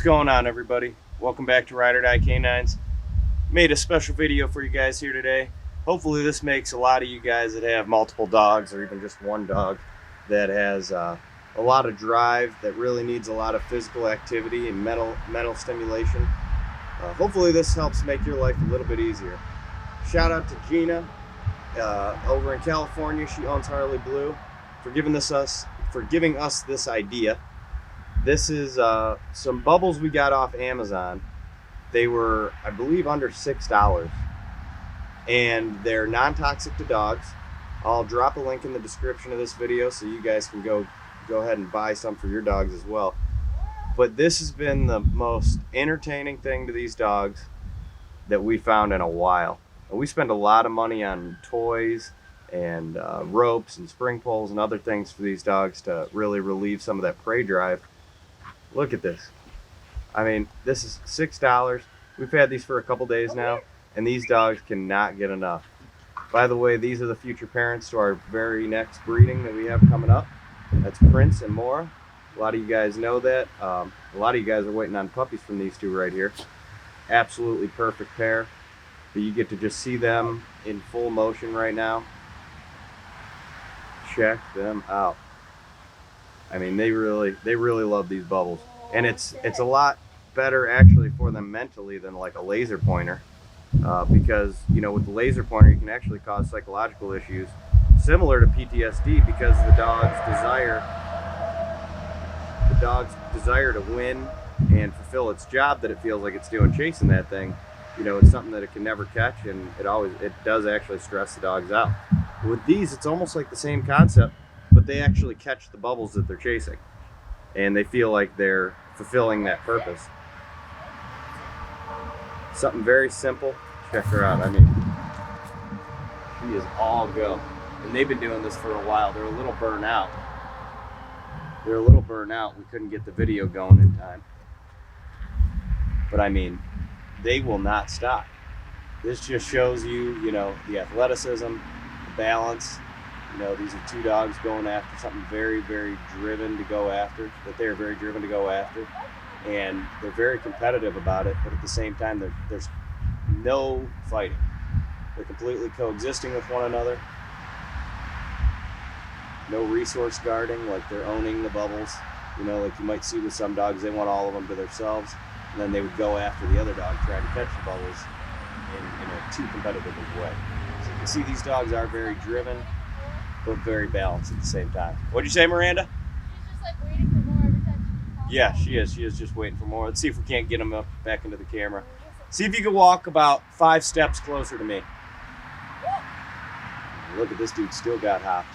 What's going on, everybody? Welcome back to Ride or Die Canines. Made a special video for you guys here today. Hopefully this makes a lot of you guys that have multiple dogs or even just one dog that has a lot of drive, that really needs a lot of physical activity and mental stimulation. Hopefully this helps make your life a little bit easier. Shout out to Gina over in California. She owns Harley Blue for giving us this idea. This is some bubbles we got off Amazon. They were, I believe, under $6, and they're non-toxic to dogs. I'll drop a link in the description of this video so you guys can go ahead and buy some for your dogs as well. But this has been the most entertaining thing to these dogs that we found in a while. And we spend a lot of money on toys and ropes and spring poles and other things for these dogs to really relieve some of that prey drive. Look at this. I mean, this is $6. We've had these for a couple days now, and these dogs cannot get enough. By the way, these are the future parents to our very next breeding that we have coming up. That's Prince and Moira. A lot of you guys know that. A lot of you guys are waiting on puppies from these two right here. Absolutely perfect pair. But you get to just see them in full motion right now. Check them out. I mean, they really love these bubbles, and it's a lot better actually for them mentally than like a laser pointer, because with the laser pointer you can actually cause psychological issues similar to PTSD, because the dog's desire to win and fulfill its job that it feels like it's doing chasing that thing. It's something that it can never catch, and it does actually stress the dogs out. With these, it's almost like the same concept, but they actually catch the bubbles that they're chasing, and they feel like they're fulfilling that purpose. Something very simple. Check her out. I mean, she is all go, and they've been doing this for a while. They're a little burnt out. We couldn't get the video going in time, but I mean, they will not stop. This just shows you, the athleticism, the balance. These are two dogs going after something very, very driven to go after, and they're very competitive about it, but at the same time, there's no fighting. They're completely coexisting with one another. No resource guarding, like they're owning the bubbles. Like you might see with some dogs, they want all of them to themselves, and then they would go after the other dog, trying to catch the bubbles in a too competitive way. So you can see these dogs are very driven, but very balanced at the same time. What'd you say, Miranda? She's just like waiting for more every time. Yeah, she is. She is just waiting for more. Let's see if we can't get them up back into the camera. See if you can walk about 5 steps closer to me. Look at this dude, still got hops.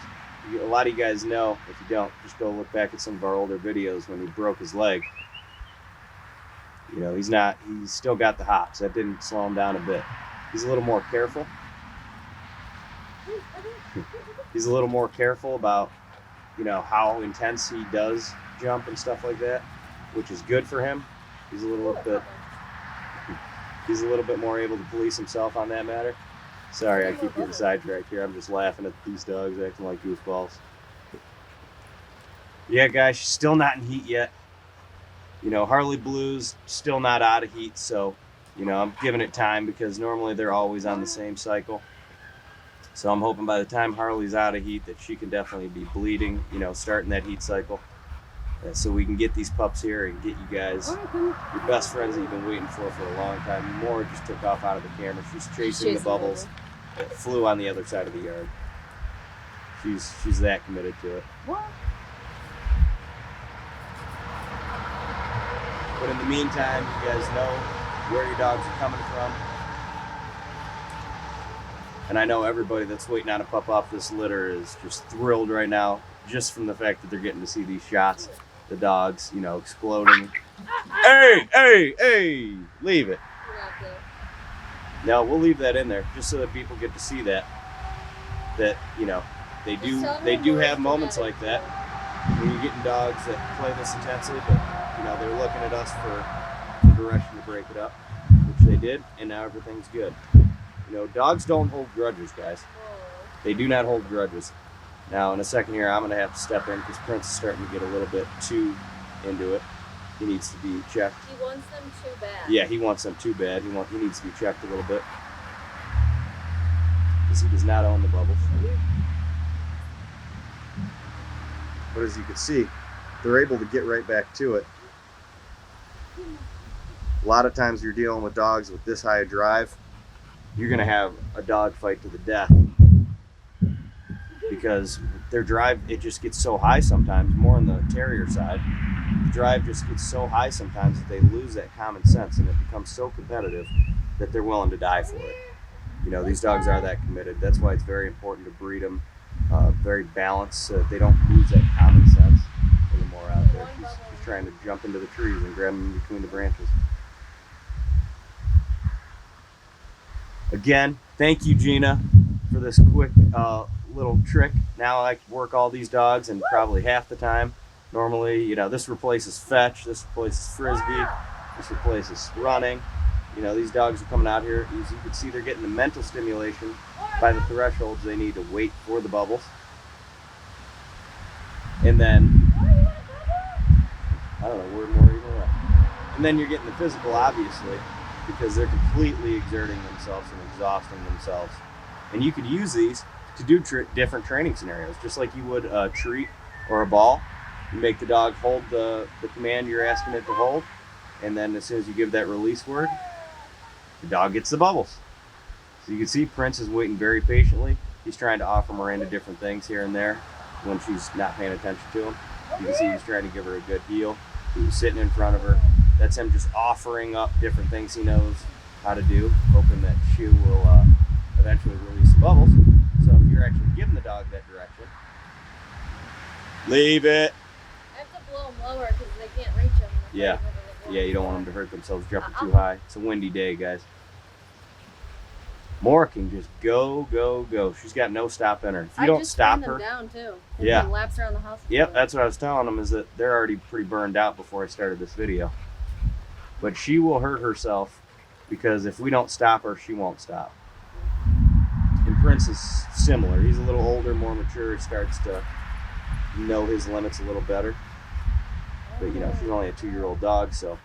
A lot of you guys know. If you don't, just go look back at some of our older videos when he broke his leg. He's still got the hops. That didn't slow him down a bit. He's a little more careful. He's a little more careful about, how intense he does jump and stuff like that, which is good for him. He's a little bit more able to police himself on that matter. Sorry, I keep getting sidetracked here. I'm just laughing at these dogs acting like goofballs. Yeah, guys, she's still not in heat yet. Harley Blue's still not out of heat, so, I'm giving it time, because normally they're always on the same cycle. So I'm hoping by the time Harley's out of heat that she can definitely be bleeding, starting that heat cycle. So we can get these pups here and get you guys your best friends that you've been waiting for a long time. Moira just took off out of the camera. She's chasing the bubbles that flew on the other side of the yard. She's that committed to it. What? But in the meantime, you guys know where your dogs are coming from. And I know everybody that's waiting on a pup off this litter is just thrilled right now, just from the fact that they're getting to see these shots. The dogs, exploding. Hey, leave it. No, we'll leave that in there, just so that people get to see that, they do have moments like that when you're getting dogs that play this intensely, but, they're looking at us for the direction to break it up, which they did, and now everything's good. Dogs don't hold grudges, guys. They do not hold grudges. Now, in a second here, I'm going to have to step in because Prince is starting to get a little bit too into it. he needs to be checked. He wants them too bad. Yeah, he wants them too bad. He needs to be checked a little bit because he does not own the bubbles. But as you can see, they're able to get right back to it. A lot of times you're dealing with dogs with this high a drive, you're going to have a dog fight to the death because their drive, it just gets so high sometimes, more on the terrier side. The drive just gets so high sometimes that they lose that common sense and it becomes so competitive that they're willing to die for it. You know, these dogs are that committed. That's why it's very important to breed them very balanced so that they don't lose that common sense. A little more out there. She's trying to jump into the trees and grab them in between the branches. Again, thank you, Gina, for this quick little trick. Now I can work all these dogs in probably half the time. Normally, you know, this replaces fetch, this replaces frisbee, this replaces running. You know, these dogs are coming out here. As you can see, they're getting the mental stimulation by the thresholds they need to wait for the bubbles. And then, I don't know, where more you going. And then you're getting the physical, obviously, because they're completely exerting themselves and exhausting themselves. And you could use these to do different training scenarios, just like you would a treat or a ball. You make the dog hold the command you're asking it to hold, and then as soon as you give that release word, the dog gets the bubbles. So you can see Prince is waiting very patiently. He's trying to offer Miranda different things here and there when she's not paying attention to him. You can see he's trying to give her a good heel. He was sitting in front of her. That's him just offering up different things he knows how to do, hoping that she will eventually release the bubbles. So if you're actually giving the dog that direction, leave it. I have to blow them lower because they can't reach them. Yeah. Yeah, you don't want them to hurt themselves jumping too high. It's a windy day, guys. Moira can just go, go, go. She's got no stop in her. If you don't stop her, down too. Yeah. Laps around the house. Yep, that's what I was telling them, is that they're already pretty burned out before I started this video. But she will hurt herself because if we don't stop her, she won't stop. And Prince is similar. He's a little older, more mature. He starts to know his limits a little better. But you know, she's only a 2-year-old dog, so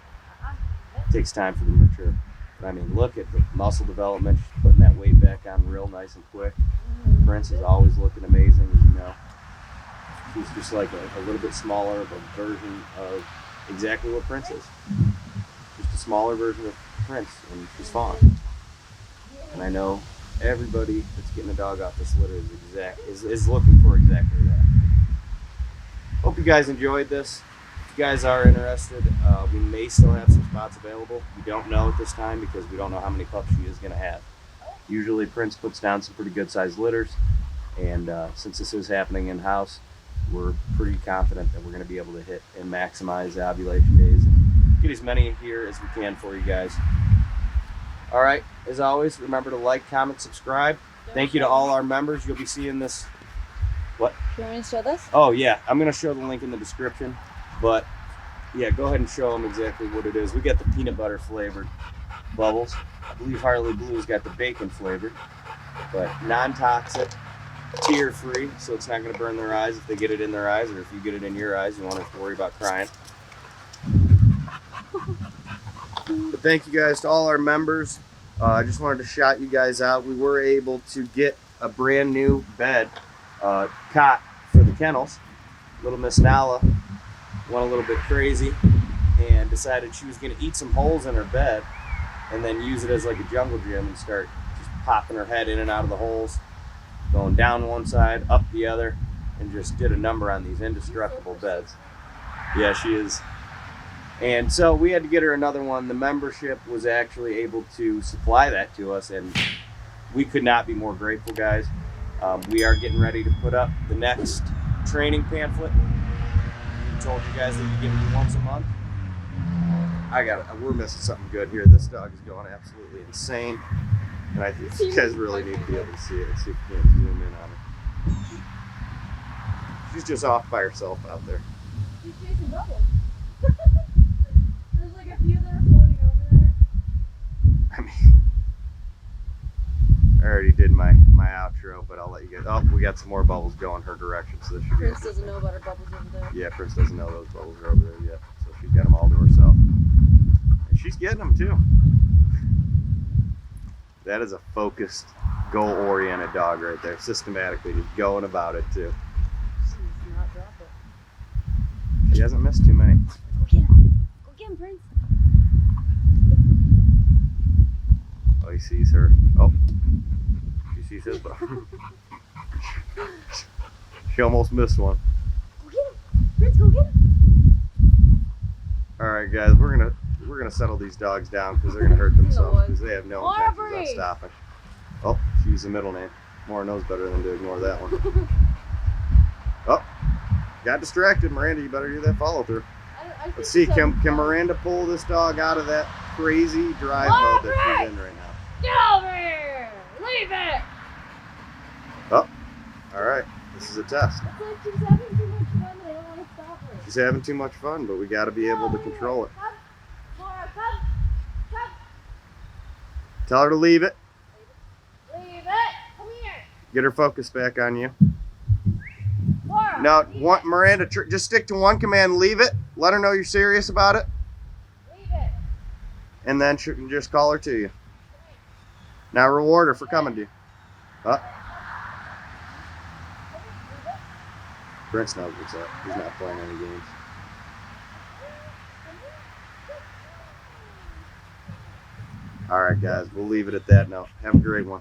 it takes time for them to mature. But I mean, look at the muscle development. She's putting that weight back on real nice and quick. Prince is always looking amazing, as you know. She's just like a little bit smaller of a version of exactly what Prince is. Just a smaller version of Prince, and she's fun. And I know everybody that's getting a dog off this litter is looking for exactly that. Hope you guys enjoyed this. If you guys are interested, we may still have some spots available. We don't know at this time because we don't know how many pups she is going to have. Usually Prince puts down some pretty good sized litters, and since this is happening in-house, we're pretty confident that we're going to be able to hit and maximize the ovulation days and get as many here as we can for you guys. All right, as always, remember to like, comment, subscribe. Thank you to all our members. You'll be seeing this. What? Do you want me to show this? Oh yeah, I'm going to show the link in the description. But yeah, go ahead and show them exactly what it is. We got the peanut butter flavored bubbles. I believe Harley Blue's got the bacon flavored, but non-toxic, tear-free, so it's not going to burn their eyes if they get it in their eyes, or if you get it in your eyes, you won't have to worry about crying. But thank you guys to all our members. I just wanted to shout you guys out. We were able to get a brand new bed, cot for the kennels. Little Miss Nala went a little bit crazy and decided she was going to eat some holes in her bed and then use it as like a jungle gym and start just popping her head in and out of the holes, going down one side, up the other, and just did a number on these indestructible beds. Yeah, she is. And so we had to get her another one. The membership was actually able to supply that to us, and we could not be more grateful, guys. We are getting ready to put up the next training pamphlet. Told you guys that you get me once a month. We're missing something good here. This dog is going absolutely insane, and I think you guys really need to be able to see it. Let's see if we can zoom in on her. She's just off by herself out there. She's chasing bubbles. There's like a few that are floating over there. I mean, I already did my outro, but I'll let you guys. Oh, we got some more bubbles going her direction, so this should be. Prince doesn't know about her bubbles over there. Yeah, Prince doesn't know those bubbles are over there yet, so She's got them all to herself. And she's getting them too. That is a focused, goal-oriented dog right there. Systematically just going about it too. She's not dropping. She hasn't missed too many. Go get him. Go get him, Prince. Oh, he sees her. Oh, she sees his bone. She almost missed one. Go get him. Prince, go get him. All right, guys, we're gonna settle these dogs down because they're gonna hurt themselves because they have no intentions on Aubrey. stopping. Oh, she used the middle name. Moira knows better than to ignore that one. Oh, got distracted. Miranda, you better do that follow through. Let's see, can Miranda pull this dog out of that crazy drive mode that she's in right now? Get over here. Leave it. Oh, all right. This is a test. It's like she's having too much fun and I don't want to stop her. She's having too much fun, but we got to be able to control it. Come. Moira, come. Come. Tell her to leave it. Leave it. Come here. Get her focus back on you. Moira. Now, leave Miranda, just stick to one command. Leave it. Let her know you're serious about it, it. Leave it. and then she can just call her to you. Now reward her for coming to you. Prince knows what's up. He's not playing any games. All right, guys, we'll leave it at that now. Have a great one.